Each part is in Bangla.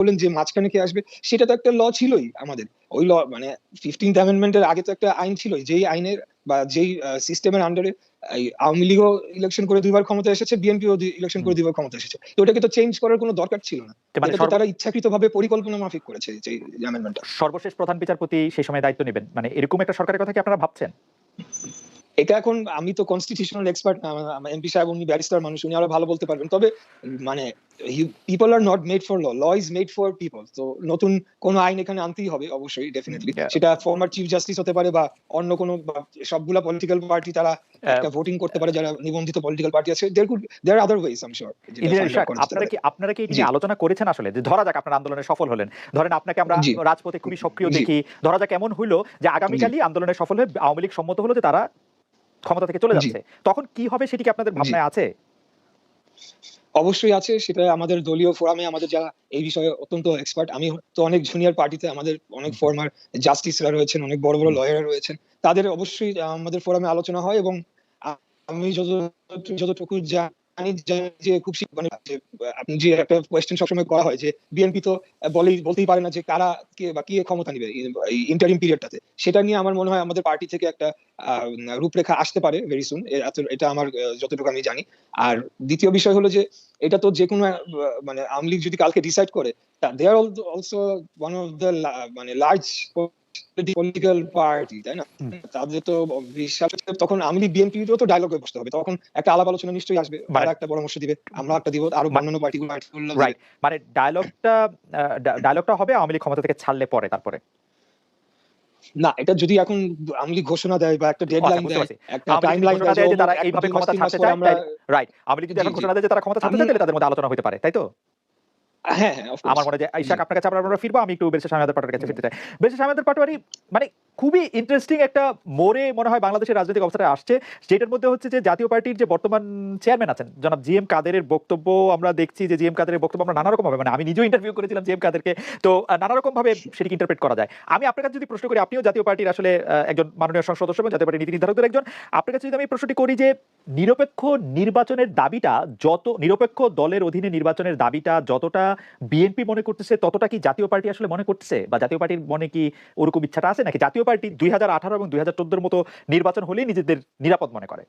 বললেন যে মাঝখানে কে আসবে, সেটা তো একটা ল ছিলই আমাদের। ওই ল মানে 15th অ্যামেন্ডমেন্টের আগে তো একটা আইন ছিল, যেই আইনের বা যেই সিস্টেমের আন্ডারে আওয়ামী লীগও ইলেকশন করে 2 বার ক্ষমতা এসেছে, বিএনপিও ইলেকশন করে 2 বার ক্ষমতা এসেছে। তো ওটাকে তো চেঞ্জ করার কোনো দরকার ছিল না। মানে এটা তো তারা ইচ্ছাকৃতভাবে পরিকল্পনা মাফিক করেছে যে অ্যামেন্ডমেন্টটা। সর্বশেষ প্রধান বিচারপতি সেই সময় দায়িত্ব নেবেন, মানে এরকম একটা সরকারের কথা কি আপনারা ভাবছেন? এটা এখন আমি তো কনস্টিটিউশনাল এক্সপার্ট না, এমপি সাহেব উনি ব্যারিস্টার মানুষ, উনি আরো ভালো বলতে পারবেন। তবে মানে people are not made for law, law is made for people. তো নতুন কোন আইন এখানে আনতেই হবে অবশ্যই, ডেফিনেটলি। সেটা ফর্মার চিফ জাস্টিস হতে পারে বা অন্য কোনো, সবগুলা পলিটিক্যাল পার্টি তারা একটা ভোটিং করতে পারে, যারা নিবন্ধিত পলিটিক্যাল পার্টি আছে। There other ways I am sure. আপনারা কি নিয়ে আলোচনা করেছেন আসলে, যে ধরা যাক আপনার আন্দোলনে সফল হলেন, ধরেন আপনাকে আমরা রাজপথে খুবই সক্রিয় দেখি, ধরা যাক এমন হইলো যে আগামীকালই আন্দোলনে সফল হয়ে আওয়ামী লীগ সম্মত হলো যে তারা ক্ষমতা থেকে চলে যাচ্ছে, তখন কি হবে সেটি কি আপনাদের ভাবনায় আছে? অবশ্যই আছে। সেটা আমাদের দলীয় ফোরামে আমাদের যারা এই বিষয়ে অত্যন্ত এক্সপার্ট, আমি তো অনেক জুনিয়র পার্টিতে, আমাদের অনেক ফর্মার জাস্টিসরা রয়েছেন, অনেক বড় বড় লয়াররা রয়েছেন, তাদের অবশ্যই আমাদের ফোরামে আলোচনা হয়। এবং আমি যতটুকু জানি যে খুব মানে আপনি যে একটা কোয়েশ্চেন সবসময় করা হয় যে বিএনপি তো বলতেই পারে না যে কারা কে বা কে ক্ষমতা নিবে ইন্টারিম পিরিয়ডটাতে, সেটা নিয়ে আমার মনে হয় আমাদের পার্টি থেকে একটা রূপরেখা আসতে পারে ভেরি সুন। এটা আমার যতটুকু আমি জানি। আর দ্বিতীয় বিষয় হলো যে এটা তো যে কোনো মানে আওয়ামী লীগ যদি কালকে ডিসাইড করে, they are also one of the মানে লার্জ পলিটিক্যাল পার্টি, তাই না? তাদের তো বিশাল, তখন আওয়ামী লীগ বিএনপিও তো ডায়লগে বসতে হবে, তখন একটা আলাপ আলোচনা নিশ্চয়ই আসবে, তারা একটা পরামর্শ দিবে, আমরা একটা দিব, আরো অন্যান্য পার্টিগুলো রাইট, মানে ডায়লগটা হবে আওয়ামী লীগ ক্ষমতা থেকে ছাড়লে পরে, তারপরে না, এটা যদি এখন আওয়ামী লীগ ঘোষণা দেয় বা একটা ডেডলাইন দেয়, একটা টাইমলাইন দেয় যে তারা এইভাবে ক্ষমতা ছাড়তে চায়, রাইট, আওয়ামী লীগ যদি এখন ঘোষণা দেয় যে তারা ক্ষমতা ছাড়তে চায়, তাহলে তাদের মধ্যে আলোচনা হতে পারে, তাই তো? হ্যাঁ, আমার মনে হয় ইশাক আপনার কাছে আমরা ফিরবো, আমি একটু বেশি আহমেদ পাটোয়ারির কাছে ফিরতে চাই। বেশি আহমেদ পাটোয়ারি, মানে খুবই ইন্টারেস্টিং একটা মোড়ে মনে হয় বাংলাদেশের রাজনৈতিক অবস্থাটা আসছে, যেটার মধ্যে হচ্ছে যে জাতীয় পার্টির যে বর্তমান চেয়ারম্যান আছেন জনাব জি এম কাদেরের বক্তব্য আমরা দেখছি, যে জি এম কাদেরের বক্তব্য আমরা নানা রকম ভাবে, মানে আমি নিজেও ইন্টারভিউ করেছিলাম জি এম কাদেরকে, তো নানা রকম ভাবে সেটিকে ইন্টারপ্রেট করা যায়। আমি আপনার কাছে যদি প্রশ্ন করি, আপনিও জাতীয় পার্টির আসলে একজন মাননীয় সংসদ সদস্য এবং জাতীয় পার্টির নীতি নির্ধারকদের একজন, আপনার কাছে যদি আমি প্রশ্নটি করি যে নিরপেক্ষ নির্বাচনের দাবিটা, যত নিরপেক্ষ দলের অধীনে নির্বাচনের দাবিটা যতটা বিএনপি মনে করতেছে, ততটা কি জাতীয় পার্টি আসলে মনে করতেছে, বা জাতীয় পার্টির মনে কি ওরকম ইচ্ছাটা আছে, নাকি জাতীয় পার্টি 2018 এবং 2014 মতো নির্বাচন হলেই নিজেদের নিরাপদ মনে করে?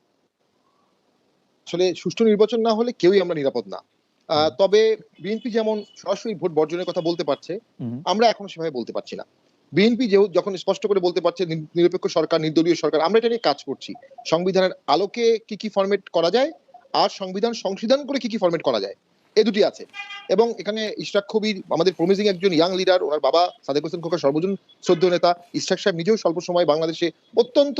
আসলে সুষ্ঠু নির্বাচন না হলে কেউই আমরা নিরাপদ না। তবে বিএনপি যেমন সরাসরি ভোট বর্জনের কথা বলতে পারছে, আমরা এখনো সেভাবে বলতে পারছি না। বিএনপি যখন স্পষ্ট করে বলতে পারছে নিরপেক্ষ সরকার, নির্দলীয় সরকার, আমরা এটা নিয়ে কাজ করছি। সংবিধানের আলোকে কি কি ফরম্যাট করা যায়, আর সংবিধান সংশোধন করে কি কি ফরম্যাট করা যায়, এই দুটি আছে। এবং এখানে ইশরাক কবির আমাদের প্রমিজিং একজন ইয়াং লিডার, ওনার বাবা সাদেক হোসেন খোকা সর্বজন শ্রদ্ধেয় নেতা, ইশরাক সাহেব নিজেও স্বল্প সময় বাংলাদেশে অত্যন্ত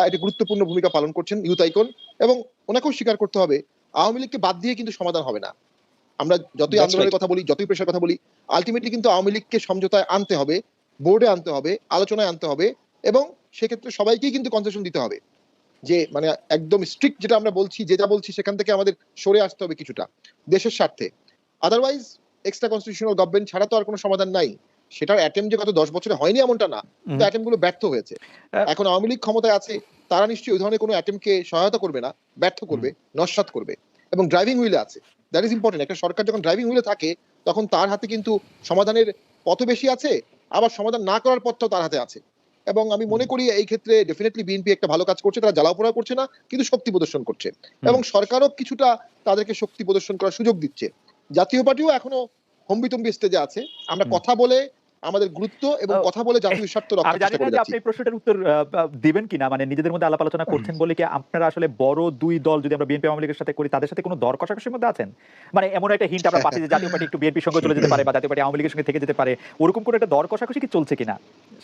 একটি গুরুত্বপূর্ণ ভূমিকা পালন করছেন, ইউথ আইকন। এবং ওনাকেও স্বীকার করতে হবে আওয়ামী লীগকে বাদ দিয়ে কিন্তু সমাধান হবে না। আমরা যতই আন্দোলনের কথা বলি, যতই প্রেশার কথা বলি, আলটিমেটলি কিন্তু আওয়ামী লীগকে সমঝোতায় আনতে হবে, বোর্ডে আনতে হবে, আলোচনায় আনতে হবে, এবং সেক্ষেত্রে সবাইকেই কিন্তু কনসেশন দিতে হবে। যে মানে একদম স্ট্রিক্ট যেটা আমরা বলছি, যে যা বলছি সেখান থেকে আমাদের সরে আসতে হবে কিছুটা দেশের স্বার্থে। আদারওয়াইজ এক্সট্রা কনস্টিটিউশনাল গভর্নমেন্ট ছাড়া তো আর কোনো সমাধান নাই। সেটার অ্যাটেম্প যে গত 10 বছরে হয়নি এমনটা না, কিন্তু অ্যাটেম্প গুলো ব্যর্থ হয়েছে। এখন আওয়ামী লীগ ক্ষমতায় আছে, তারা নিশ্চয়ই ওই ধরনের কোনো অ্যাটেম্পকে সহায়তা করবে না, ব্যর্থ করবে, নস্যাৎ করবে। এবং ড্রাইভিং হুইলে আছে, দ্যাট ইজ ইম্পর্টেন্ট। একটা সরকার যখন ড্রাইভিং হুইলে থাকে, তখন তার হাতে কিন্তু সমাধানের পথও বেশি আছে, আবার সমাধান না করার পথটাও তার হাতে আছে। এবং আমি মনে করি এই ক্ষেত্রে ডেফিনেটলি বিএনপি একটা ভালো কাজ করছে, তারা জ্বালাপোড়া করছে না, কিন্তু শক্তি প্রদর্শন করছে, এবং সরকারও কিছুটা তাদেরকে শক্তি প্রদর্শন করার সুযোগ দিচ্ছে। জাতীয় পার্টিও এখনো হম্বিতম্বি স্টেজে আছে। আমরা কথা বলে আমাদের গুরুত্ব এবং কথা বলে জাতীয় স্বার্থ রক্ষার চেষ্টা করে যাচ্ছি। আপনি এই প্রশ্নটার উত্তর দিবেন কিনা, মানে নিজেদের মধ্যে আলাপ আলোচনা করছেন বলে কি আপনারা আসলে বড় দুই দল, যদি আমরা বিএনপি আওয়ামী লীগের সাথে করি, তাদের সাথে কোনো দর কষাকষির মধ্যে আছেন? মানে এমন একটা হিন্ট আমরা পাচ্ছি যে জাতীয় পার্টি একটু বিএনপির সঙ্গে চলে যেতে পারে, বা জাতীয় পার্টি আওয়ামী লীগের সঙ্গে থেকে যেতে পারে, ওরকম করে একটা দর কষাকষি কি চলছে কিনা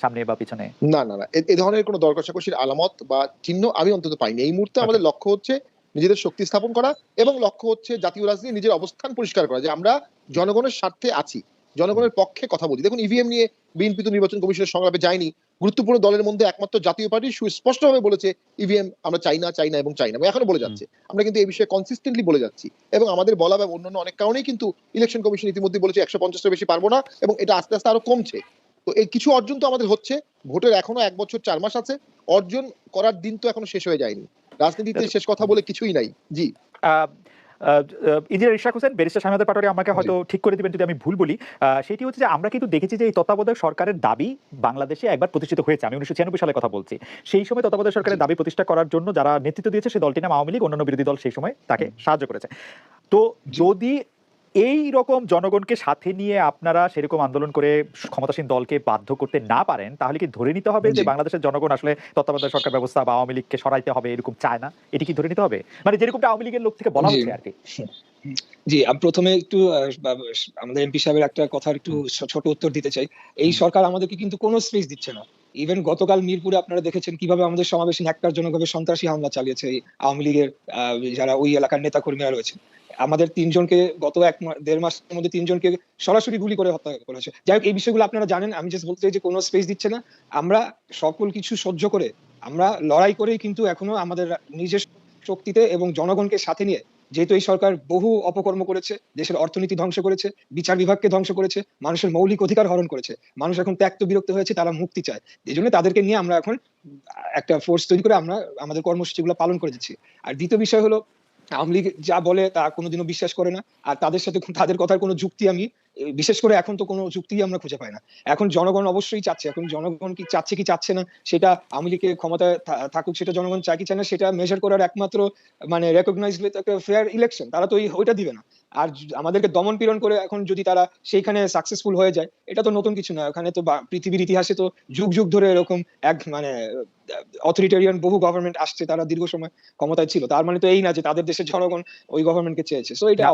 সামনে বা পিছনে? না না না, এই ধরনের কোনো দর কষাকষির আলামত বা চিহ্ন আমি অন্তত পাইনি। এই মুহূর্তে আমাদের লক্ষ্য হচ্ছে নিজেদের শক্তি স্থাপন করা, এবং লক্ষ্য হচ্ছে জাতীয় রাজনীতি নিজের অবস্থান পরিষ্কার করা, যে আমরা জনগণের স্বার্থে আছি, জনগণের পক্ষে কথা বলি। দেখুন, ইভিএম নিয়ে বিএনপি তো নির্বাচন কমিশনের সংলাপে যায়নি। গুরুত্বপূর্ণ দলের মধ্যে একমাত্র জাতীয় পার্টি সুস্পষ্টভাবে বলেছে ইভিএম আমরা চাই না, চাই না এবং চাই না, এখনো বলে যাচ্ছে। আমরা কিন্তু এই বিষয়ে কনসিস্টেন্টলি বলে যাচ্ছি, এবং আমাদের বলা বা অন্যান্য অনেক কারণেই কিন্তু ইলেকশন কমিশন ইতিমধ্যে বলেছে 150-এর বেশি পারবো না, এবং এটা আস্তে আস্তে আরো কমছে। তো এই কিছু অর্জন তো আমাদের হচ্ছে, ভোটের এখনো 1 বছর 4 মাস আছে, অর্জন করার দিন তো এখনো শেষ হয়ে যায়নি। রাজনীতিতে শেষ কথা বলে কিছুই নাই। জি, ইঞ্জিনিয়ার ইশরাক হোসেন, ব্যারিস্টার শামীম আহমেদ পাটোয়ারি আমাকে হয়তো ঠিক করে দিবেন যদি আমি ভুল বলি। সেটি হচ্ছে যে আমরা কিন্তু দেখেছি যে এই তত্ত্বাবধায়ক সরকারের দাবি বাংলাদেশে একবার প্রতিষ্ঠিত হয়েছে। আমি 1996 সালে কথা বলছি। সেই সময় তত্ত্বাবধায়ক সরকারের দাবি প্রতিষ্ঠা করার জন্য যারা নেতৃত্ব দিয়েছে সেই দলটির নাম আওয়ামী লীগ, অন্যান্য বিরোধী দল সেই সময় তাকে সাহায্য করেছে। তো যদি এই রকম জনগণকে সাথে নিয়ে আপনারা সেরকম আন্দোলন করে ক্ষমতাসীন দলকে বাধ্য করতে না পারেন, তাহলে কি ধরে নিতে হবে যে বাংলাদেশের জনগণ আসলে তত্ত্বাবধায়ক সরকার ব্যবস্থা বা আওয়ামী লীগকে সরাইতে হবে এরকম চায় না? এটি কি ধরে নিতে হবে, মানে যেরকমটা আওয়ামী লীগের লোক থেকে বলা হচ্ছে আর কি? জি, আমি প্রথমে একটু আমাদের এমপি সাহেবের একটা কথার একটু ছোট উত্তর দিতে চাই। এই সরকার আমাদেরকে কিন্তু কোনো স্পেস দিচ্ছে না। ইভেন গতকাল মিরপুরে আপনারা দেখেছেন কিভাবে আমাদের সমাবেশে ন্যাক্কারজনকভাবে সন্ত্রাসী হামলা চালিয়েছে এই আওয়ামী লীগের যারা ওই এলাকার নেতাকর্মীরা রয়েছেন। আমাদের ৩ জনকে গত ১.৫ মাসের মধ্যে ৩ জনকে সরাসরি গুলি করে হত্যা করা হয়েছে। যাই হোক, এই বিষয়গুলো আপনারা জানেন। আমি জাস্ট বলতে চাই যে কোনো স্পেস দিচ্ছে না। আমরা সকল কিছু সহ্য করে আমরা লড়াই করেই কিন্তু এখনো আমাদের নিজের শক্তিতে এবং জনগণকে সাথে নিয়ে, যেহেতু এই সরকার বহু অপকর্ম করেছে, দেশের অর্থনীতি ধ্বংস করেছে, বিচার বিভাগকে ধ্বংস করেছে, মানুষের মৌলিক অধিকার হরণ করেছে। মানুষ এখন ত্যক্ত বিরক্ত হয়েছে, তারা মুক্তি চায়। এজন্য তাদেরকে নিয়ে আমরা এখন একটা ফোর্স তৈরি করে আমরা আমাদের কর্মসূচিগুলো পালন করে যাচ্ছি। আর দ্বিতীয় বিষয় হলো, আওয়ামী লীগ যা বলে তা কোনোদিনও বিশ্বাস করে না। আর তাদের সাথে তাদের কথার কোনো যুক্তি আমি বিশেষ করে এখন তো কোনো যুক্তিই আমরা খুঁজে পাই না। এখন জনগণ অবশ্যই চাচ্ছে। এখন জনগণ কি চাচ্ছে কি চাচ্ছে না সেটা আওয়ামী লীগের ক্ষমতায় থাকুক সেটা জনগণ চায় কি চায় না সেটা মেজার করার একমাত্র মানে রেকগনাইজড উইথ একটা ফেয়ার ইলেকশন। তারা তো ওইটা দিবে না। আর আমাদেরকে দমন পীড়ন করে এখন যদি তারা সেইখানে সাকসেসফুল হয়ে যায়, এটা তো নতুন কিছু না। ওখানে তো পৃথিবীর ইতিহাসে তো যুগ যুগ ধরে এরকম এক মানে অথরিটেরিয়ান বহু গভর্নমেন্ট আসছে, তারা দীর্ঘ সময় ক্ষমতায় ছিল। তার মানে তো এই না যে তাদের দেশের জনগণ ওই গভর্নমেন্টকে চেয়েছে। সো এটা